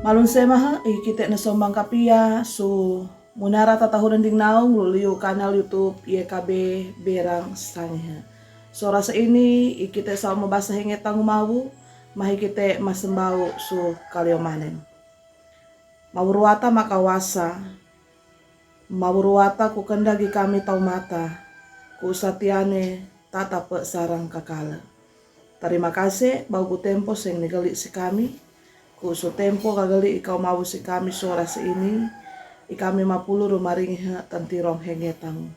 Malun semaha ikite na sombang kapia su munara tatahunan ding naung luliu kanal YouTube YKB Berang Sangha. So rasa ini ikite sa mabasa hingetang umawu mahikite masembau su kaliomanen. Mawuruata makawasa, mawuruata kukendagi kami tau mata, ku satiane tatape sarang kakala. Terima kasih bau tempo sing nigali si kami. Ku so tempo kagali ikaw mau si kami suara ini, ikami mapulu rumaringi tantirong hengetang.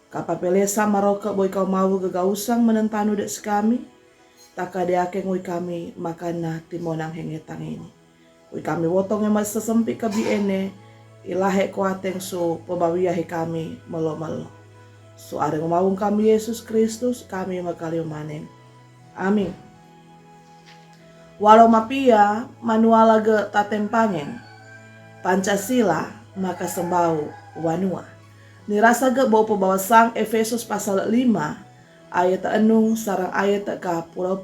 Kapapelesa maroka boy ikaw mau gagausang menentanu dek si kami, takadeake ngui kami makana timonang hengetang ini. Ui kami wotong emas sesempi kabiene, ilahe kuateng so pebawiyahi kami melo-melo. So areng mawung kami Yesus Kristus kami makaliw manen. Amin. Walau mapia manuala ge tatempangen Pancasila maka sembau wanua. Nirasa ge bau pebawasang Efesus pasal 5 ayat 6 sarang ayat ka 10.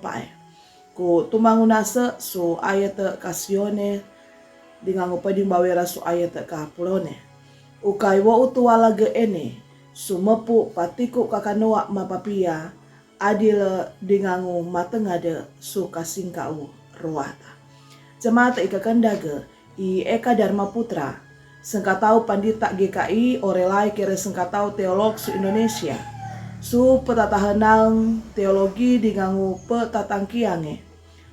Ku tumangunase su ayat kasione dengan upading bawera su ayat ka 10. Ukai wo utuala ge ene sumepu patiku kakanoa mapapia adil dingangu matengade su kasingkau ruata. Jemaat ika kendaga i Eka Dharma Putra sengkatau pandita GKI orelai kere sengkatau teolog su Indonesia su petatahanang teologi dingangu petatangkiange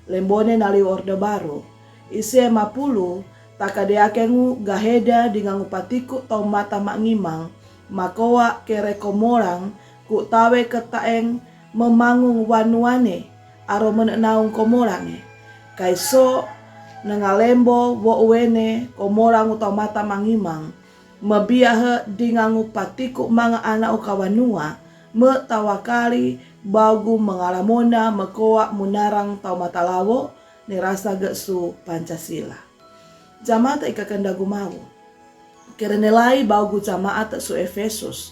lembone nali orde baru ise mapulu takadeakengu gaheda dingangu patiku tau mata mangimang makoa kere komorang ku tawe ketaeng memangung wanuane aro menenaung komorange kaiso nangalembo wo uene komorang utamata mangimang mabiahe dingangu patiku mga anak ukawanua me tawakali bagu mengalamona mekoa munarang tau matalawo nirasa gesu Pancasila. Jamaat ika kendagu mau kerenelai bagu jamaat su Efesus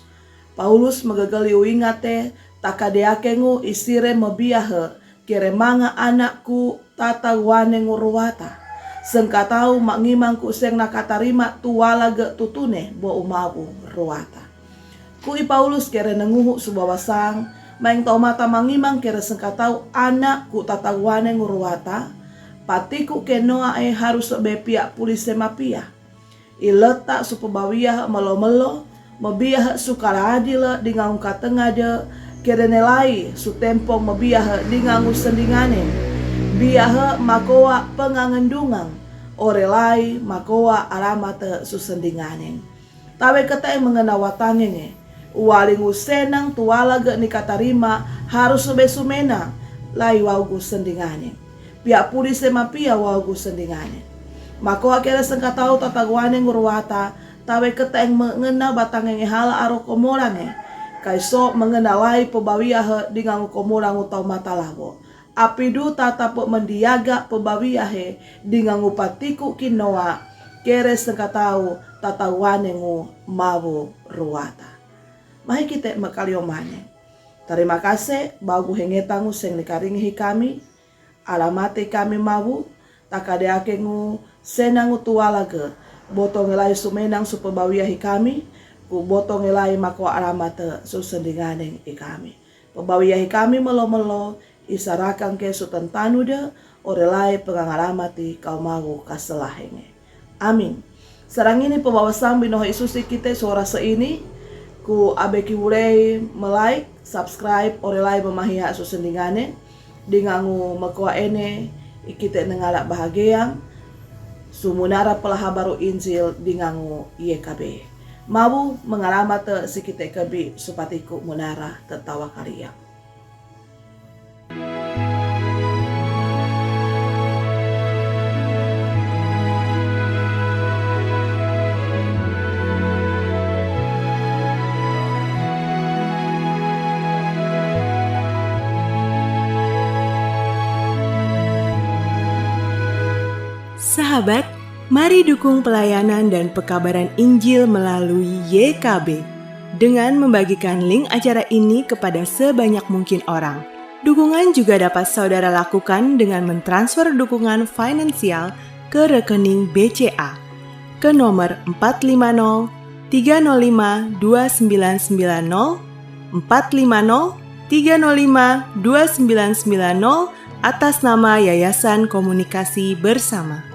Paulus magagali uingate takadeakengu isire mabiahe kere manga anakku tata wane nguruwata sengkatau mangimangku seng nakatarima tuwala ge tutune bo umabu ruwata. Kui Paulus kere nenguhu subawasang maeng tau mata mangimang kere sengkatau anakku tata wane nguruwata patiku kenoa harus bepia pulise mapia ileta supebawiyah melo-melo mabiyah sukara adila dingaung katengade kere nelai su tempo mabiah dingangu sendingane biah makoa pengangendungang orelai makoa alamata su sendingane tawe kata mengena watangenge walingu senang tuala ge nikatarima harus besumena lai waugu sendingane pia puri sema pia waugu sendingane makoa kere sengkatau tatagwane ngurwata tawe kata mengena batangenge hala aro komorange kaiso mengenalai pebawiyah dengan komorang utau matalawo. Apidu tatapo mendiaga pebawiyah dengan upatiku kinoa kere sengkatau tatawanengu mawu ruwata. Mahi kita makaliomane. Terima kasih bagu hengetangu seng nikaringi kami. Alamate kami mawu takadeakengu senangu tualage. Botong elai sumenang supebawiyahi kami. Ku botong elai mako alamata susendinganeng ikami. Pebawiyahi kami melo-melo isarakan ke sutentanu de orelai pengangalamati kau mau kaselahenge. Amin. Serang ini pembawasang binoho isusi kita suara seini ku abeki wulei melike, subscribe orelai memahia susendingane dingangu makwa ene ikite nengalak bahagiang sumunara pelaha baru Injil dingangu YKB. Mau mengalamat sikite kebi supatiku munara tertawa kalian. Sahabat, mari dukung pelayanan dan pekabaran Injil melalui YKB dengan membagikan link acara ini kepada sebanyak mungkin orang. Dukungan juga dapat saudara lakukan dengan mentransfer dukungan finansial ke rekening BCA ke nomor 450 305 2990 450 305 2990 atas nama Yayasan Komunikasi Bersama.